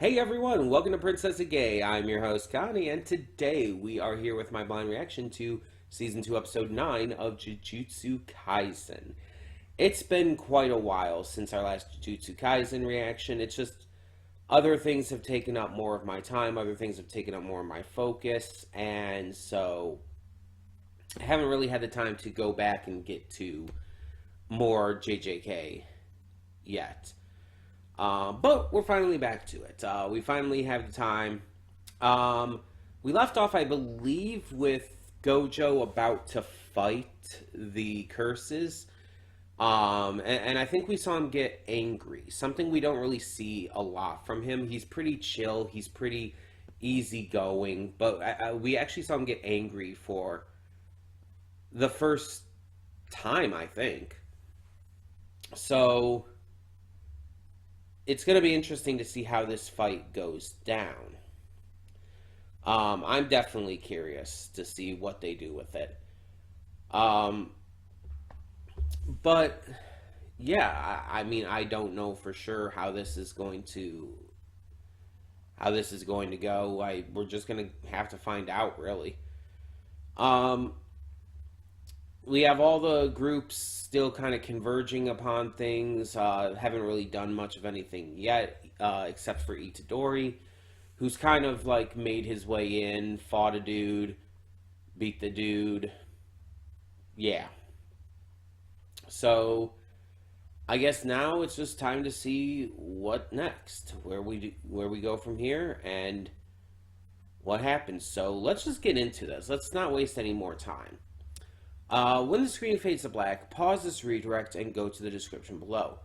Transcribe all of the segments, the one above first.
Hey everyone, welcome to Princess of Gay. I'm your host Connie, and today we are here with my blind reaction to Season 2, Episode 9 of Jujutsu Kaisen. It's been quite a while since our last Jujutsu Kaisen reaction. It's just other things have taken up more of my time, other things have taken up more of my focus, and so I haven't really had the time to go back and get to more JJK yet. But we're finally back to it. We finally have the time. We left off, I believe, with Gojo about to fight the curses. And I think we saw him get angry. Something we don't really see a lot from him. He's pretty chill. He's pretty easygoing. But we actually saw him get angry for the first time, I think. So it's going to be interesting to see how this fight goes down. I'm definitely curious to see what they do with it. Um, but yeah, I mean, I don't know for sure how this is going to go. We're just going to have to find out, really. Um, we have all the groups still kind of converging upon things. Haven't really done much of anything yet, except for Itadori, who's kind of like made his way in, fought a dude, beat the dude. Yeah. So I guess now it's just time to see what next, where we go from here, and what happens. So let's just get into this. Let's not waste any more time. When the screen fades to black, pause this redirect and go to the description below.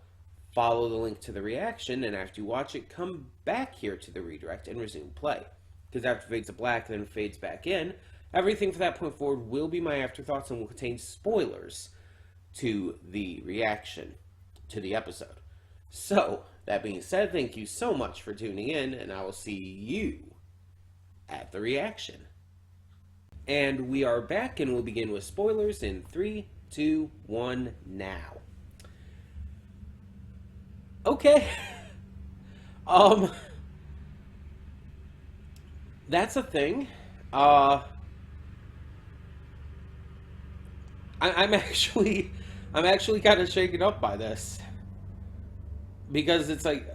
Follow the link to the reaction, and after you watch it, come back here to the redirect and resume play. Because after it fades to black, then fades back in, everything from that point forward will be my afterthoughts and will contain spoilers to the reaction to the episode. So, that being said, thank you so much for tuning in, and I will see you at the reaction. And we are back, and we'll begin with spoilers in 3, 2, 1, now. Okay. um, that's a thing. I'm actually, I'm actually kind of shaken up by this because it's like,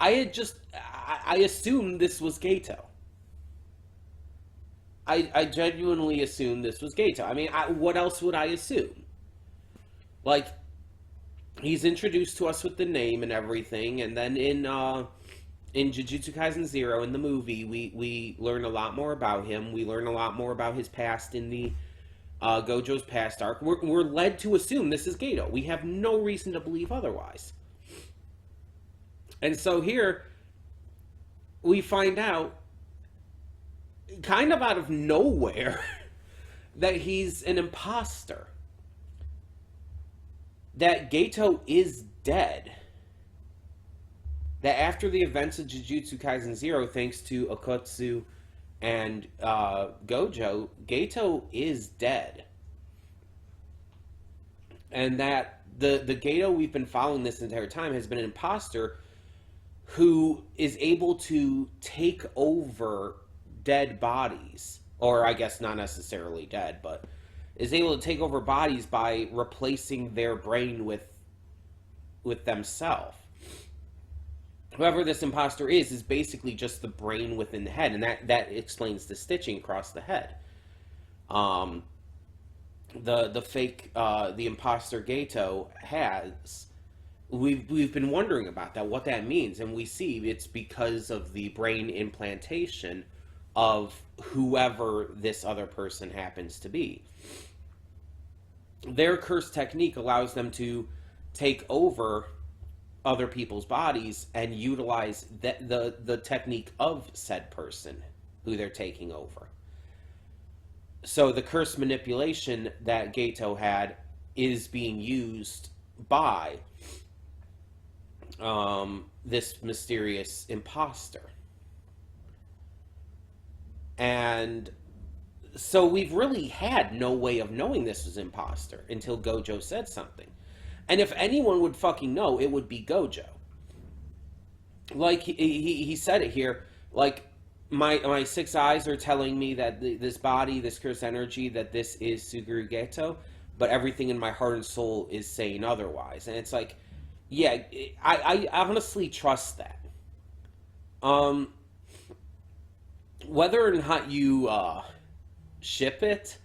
I assumed this was Gato. I genuinely assumed this was Gato. I mean, what else would I assume? Like, he's introduced to us with the name and everything, and then in Jujutsu Kaisen Zero in the movie, we learn a lot more about him. We learn a lot more about his past in the Gojo's past arc. We're led to assume this is Gato. We have no reason to believe otherwise. And so here we find out, kind of out of nowhere, that he's an imposter. That Gato is dead. That after the events of Jujutsu Kaisen Zero, thanks to Akutsu and Gojo, Gato is dead. And that the Gato we've been following this entire time has been an imposter who is able to take over dead bodies, or I guess not necessarily dead, but is able to take over bodies by replacing their brain with themselves. Whoever this imposter is basically just the brain within the head, and that explains the stitching across the head. The fake the imposter Gato has. We've been wondering about that, what that means, and we see it's because of the brain implantation of whoever this other person happens to be. Their curse technique allows them to take over other people's bodies and utilize the technique of said person who they're taking over. So the curse manipulation that Gato had is being used by this mysterious imposter. And So we've really had no way of knowing this was imposter until Gojo said something. And if anyone would fucking know, it would be Gojo. Like he said it here. Like my six eyes are telling me that this body, this cursed energy, that this is Suguru Geto, but everything in my heart and soul is saying otherwise. And it's like, yeah, I honestly trust that. Um, whether or not you ship it,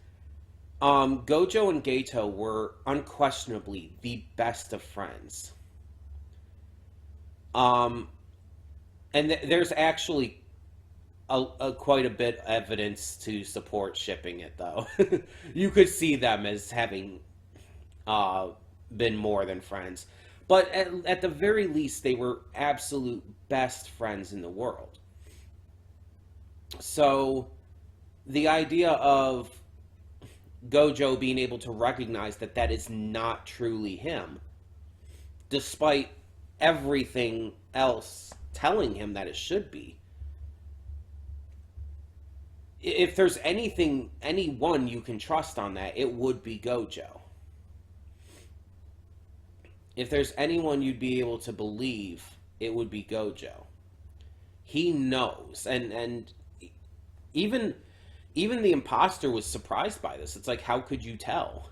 Gojo and Geto were unquestionably the best of friends. Um, and there's actually quite a bit of evidence to support shipping it, though. You could see them as having uh, been more than friends. But at the very least, they were absolute best friends in the world. So the idea of Gojo being able to recognize that that is not truly him, despite everything else telling him that it should be. If there's anyone you can trust on that, it would be Gojo. If there's anyone you'd be able to believe, it would be Gojo. He knows, and even even the imposter was surprised by this. It's like, how could you tell?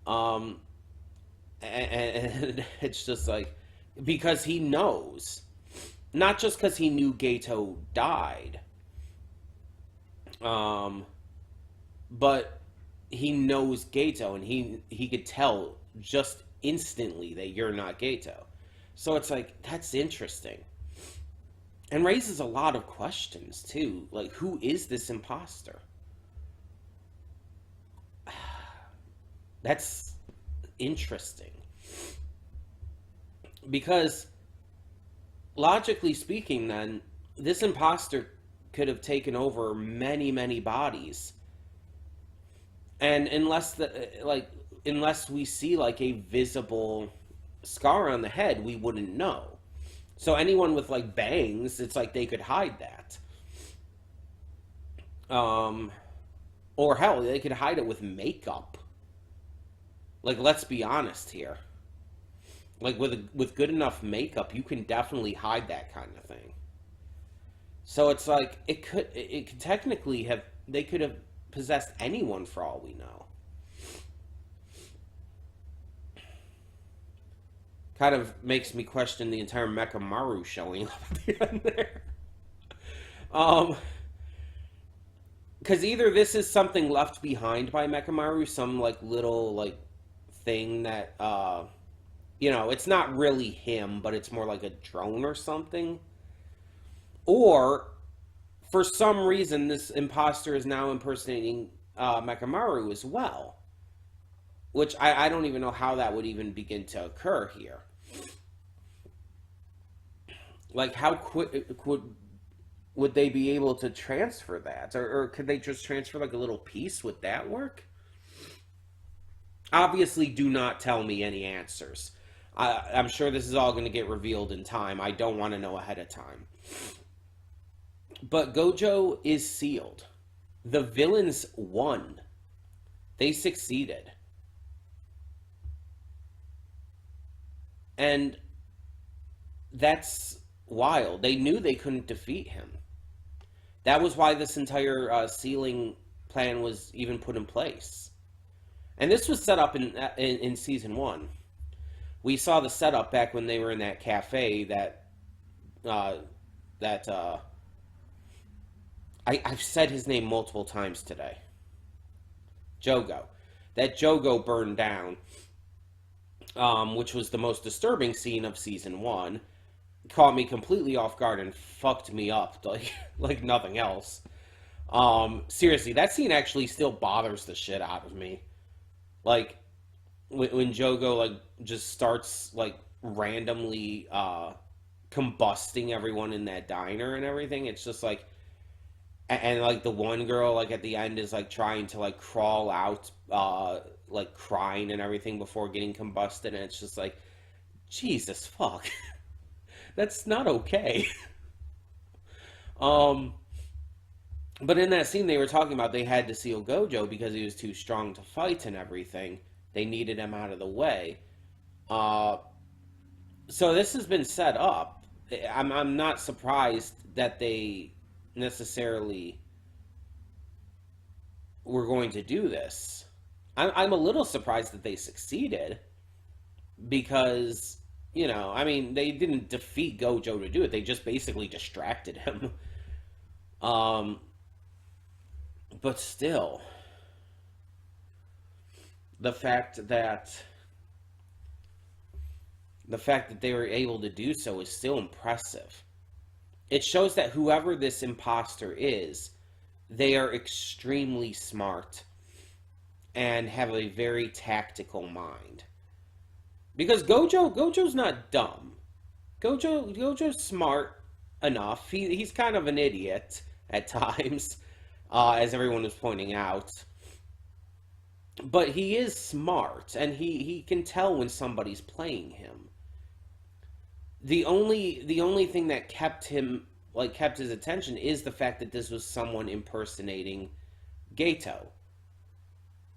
Um, and it's just like, because he knows, not just because he knew Gato died, um, but he knows Gato, and he could tell just instantly that you're not Gato. So it's like, that's interesting. And raises a lot of questions, too. Like, who is this imposter? That's interesting. Because, logically speaking, then, this imposter could have taken over many, many bodies. And unless we see, like, a visible scar on the head, we wouldn't know. So anyone with like bangs, it's like they could hide that. Um, or hell, they could hide it with makeup. Like, let's be honest here. Like with good enough makeup, you can definitely hide that kind of thing. So it's like it could technically have, they could have possessed anyone for all we know. Kind of makes me question the entire Mechamaru showing up at the end there. Um, because either this is something left behind by Mechamaru, some like little like thing that it's not really him, but it's more like a drone or something. Or for some reason, this imposter is now impersonating Mechamaru as well, which I don't even know how that would even begin to occur here. Like, how quick would they be able to transfer that? Or could they just transfer like a little piece? Would that work? Obviously, do not tell me any answers. I'm sure this is all going to get revealed in time. I don't want to know ahead of time. But Gojo is sealed. The villains won. They succeeded. And that's wild. They knew they couldn't defeat him. That was why this entire sealing plan was even put in place. And this was set up in season one. We saw the setup back when they were in that cafe uh, that I've said his name multiple times today. Jogo. That Jogo burned down, which was the most disturbing scene of season one. Caught me completely off guard and fucked me up like nothing else. Seriously, that scene actually still bothers the shit out of me. Like when Jogo like just starts like randomly combusting everyone in that diner and everything. It's just like, and like the one girl like at the end is like trying to like crawl out like crying and everything before getting combusted, and it's just like, Jesus fuck. That's not okay. um But in that scene, they were talking about they had to seal Gojo because he was too strong to fight and everything. They needed him out of the way. Uh, so this has been set up. I'm not surprised that they necessarily were going to do this. I'm a little surprised that they succeeded because, I mean, they didn't defeat Gojo to do it. They just basically distracted him. Um, but still, the fact that they were able to do so is still impressive. It shows that whoever this imposter is, they are extremely smart and have a very tactical mind. Because Gojo's not dumb. Gojo's smart enough. He's kind of an idiot at times, as everyone was pointing out. But he is smart, and he can tell when somebody's playing him. The only thing that kept his attention is the fact that this was someone impersonating Geto.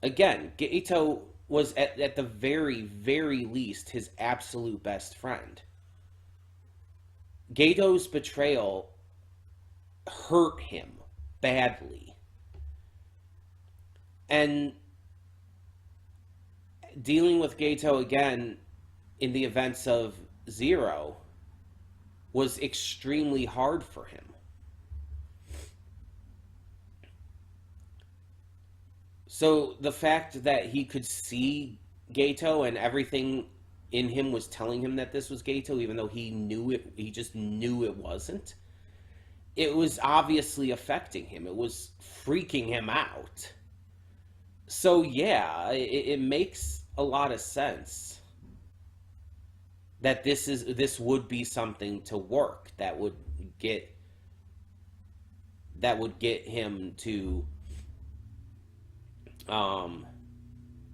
Again, Geto was at the very, very least his absolute best friend. Gato's betrayal hurt him badly. And dealing with Geto again in the events of Zero was extremely hard for him. So the fact that he could see Geto and everything in him was telling him that this was Geto, even though he knew it, he just knew it wasn't. It was obviously affecting him. It was freaking him out. So yeah, it makes a lot of sense that this would be something to work that would get him to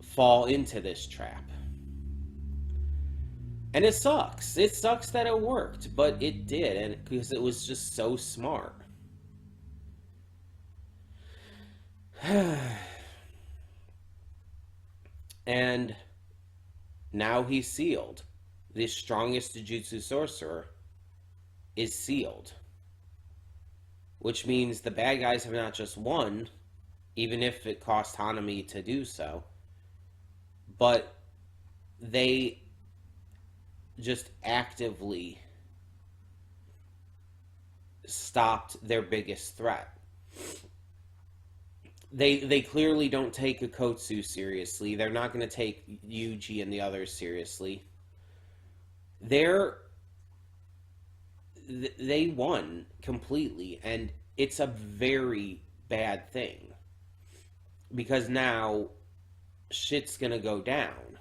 fall into this trap. And it sucks. It sucks that it worked, but it did, and because it was just so smart. And now he's sealed. The strongest Jujutsu sorcerer is sealed. Which means the bad guys have not just won, even if it cost Hanami to do so, but they just actively stopped their biggest threat. They clearly don't take Akotsu seriously. They're not going to take Yuji and the others seriously. They won completely, and it's a very bad thing. Because now shit's gonna go down,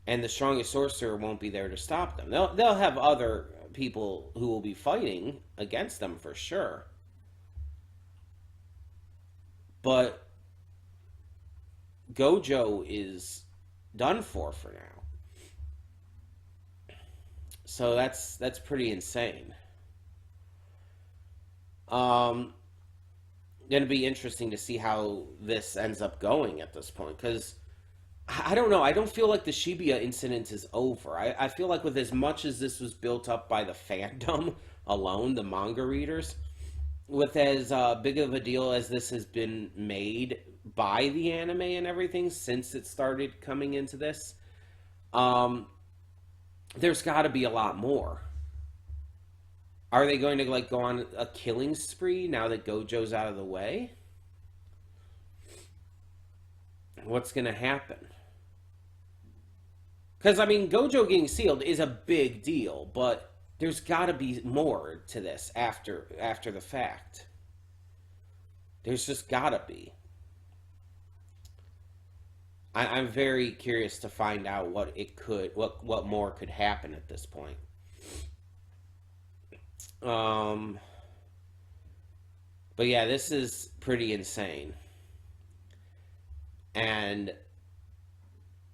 and the strongest sorcerer won't be there to stop them. They'll have other people who will be fighting against them for sure, but Gojo is done for now. So that's pretty insane. Going to be interesting to see how this ends up going at this point, because I don't know. I don't feel like the Shibuya incident is over. I feel like with as much as this was built up by the fandom alone, the manga readers, with as big of a deal as this has been made by the anime and everything since it started coming into this, there's got to be a lot more. Are they going to go on a killing spree now that Gojo's out of the way? What's going to happen? Because, I mean, Gojo getting sealed is a big deal, but there's got to be more to this after the fact. There's just got to be. I'm very curious to find out what more could happen at this point. But yeah, this is pretty insane. And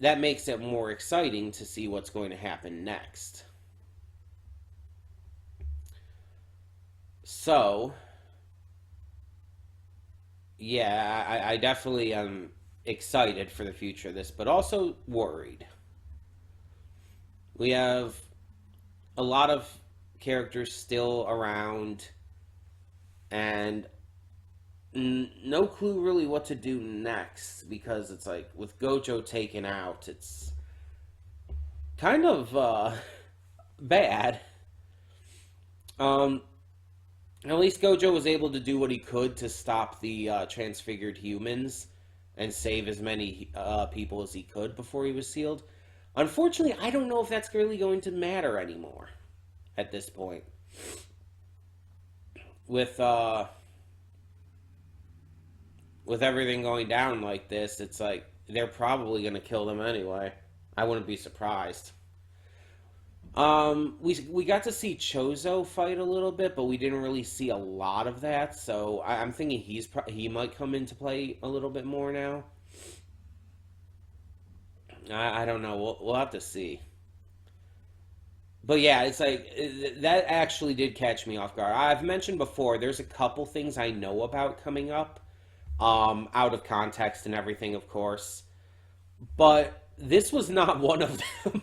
that makes it more exciting to see what's going to happen next. So, yeah, I definitely am excited for the future of this, but also worried. We have a lot of characters still around, and no clue really what to do next because it's like with Gojo taken out, it's kind of bad. Um, at least Gojo was able to do what he could to stop the transfigured humans and save as many people as he could before he was sealed. Unfortunately, I don't know if that's really going to matter anymore at this point. With with everything going down like this, it's like they're probably going to kill them anyway. I wouldn't be surprised. We got to see Chozo fight a little bit, but we didn't really see a lot of that. So I'm thinking he might come into play a little bit more now. I don't know. We'll have to see. But yeah, it's like that actually did catch me off guard. I've mentioned before. There's a couple things I know about coming up, out of context and everything, of course. But this was not one of them.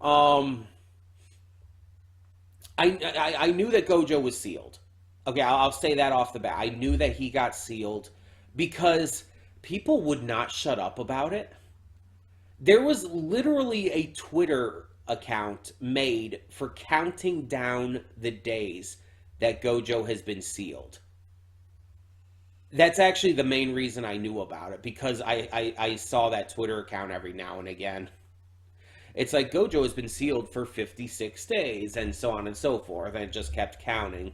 um, I knew that Gojo was sealed. Okay, I'll say that off the bat. I knew that he got sealed because people would not shut up about it. There was literally a Twitter account made for counting down the days that Gojo has been sealed. That's actually the main reason I knew about it because I saw that Twitter account every now and again. It's like Gojo has been sealed for 56 days and so on and so forth, and it just kept counting.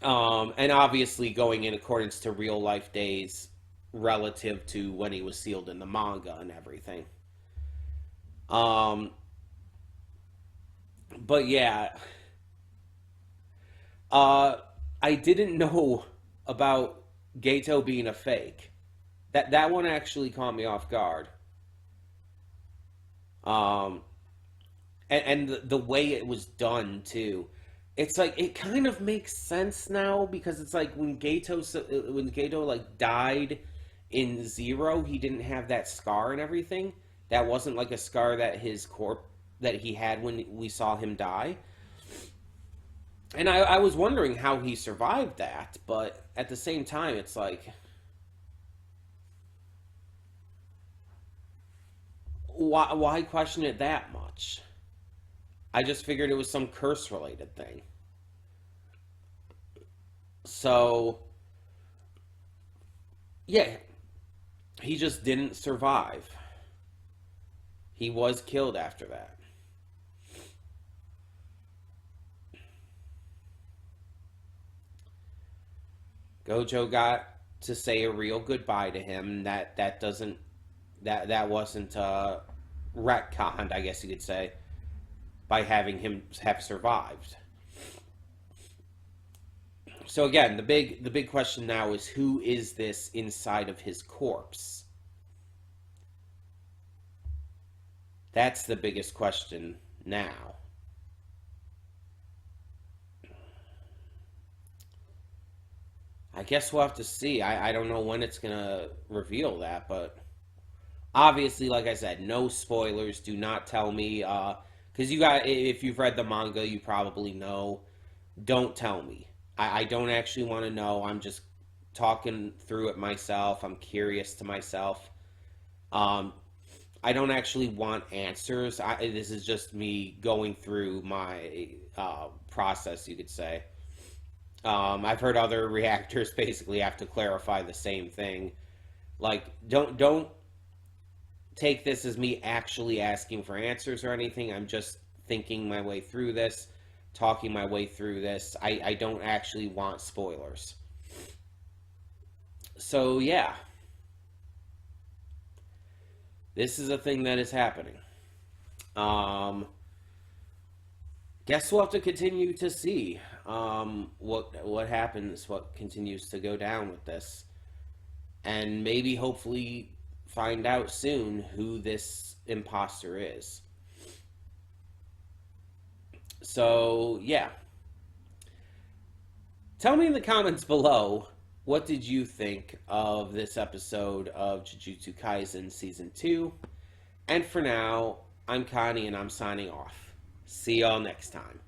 And obviously going in accordance to real life days relative to when he was sealed in the manga and everything. Um, but yeah, uh, I didn't know about Gato being a fake. That one actually caught me off guard. Um, and the way it was done too. It's like it kind of makes sense now because it's like when Gato like died in Zero, he didn't have that scar and everything. That wasn't like a scar that his corp that he had when we saw him die. And I was wondering how he survived that, but at the same time, it's like, why question it that much? I just figured it was some curse related thing. So, yeah, he just didn't survive. He was killed after that. Gojo got to say a real goodbye to him. That wasn't retconned, I guess you could say, by having him have survived. So again, the big question now is who is this inside of his corpse? That's the biggest question now. I guess we'll have to see. I don't know when it's gonna reveal that, but obviously, like I said, no spoilers. Do not tell me, because if you've read the manga, you probably know. Don't tell me. I don't actually want to know. I'm just talking through it myself. I'm curious to myself. Um, I don't actually want answers. This is just me going through my process, you could say. I've heard other reactors basically have to clarify the same thing. Like, don't take this as me actually asking for answers or anything. I'm just thinking my way through this, talking my way through this. I don't actually want spoilers. So yeah, this is a thing that is happening. Um, guess we'll have to continue to see what happens, what continues to go down with this, and maybe hopefully find out soon who this imposter is. So yeah, tell me in the comments below What did you think of this episode of Jujutsu Kaisen Season 2? And for now, I'm Connie and I'm signing off. See y'all next time.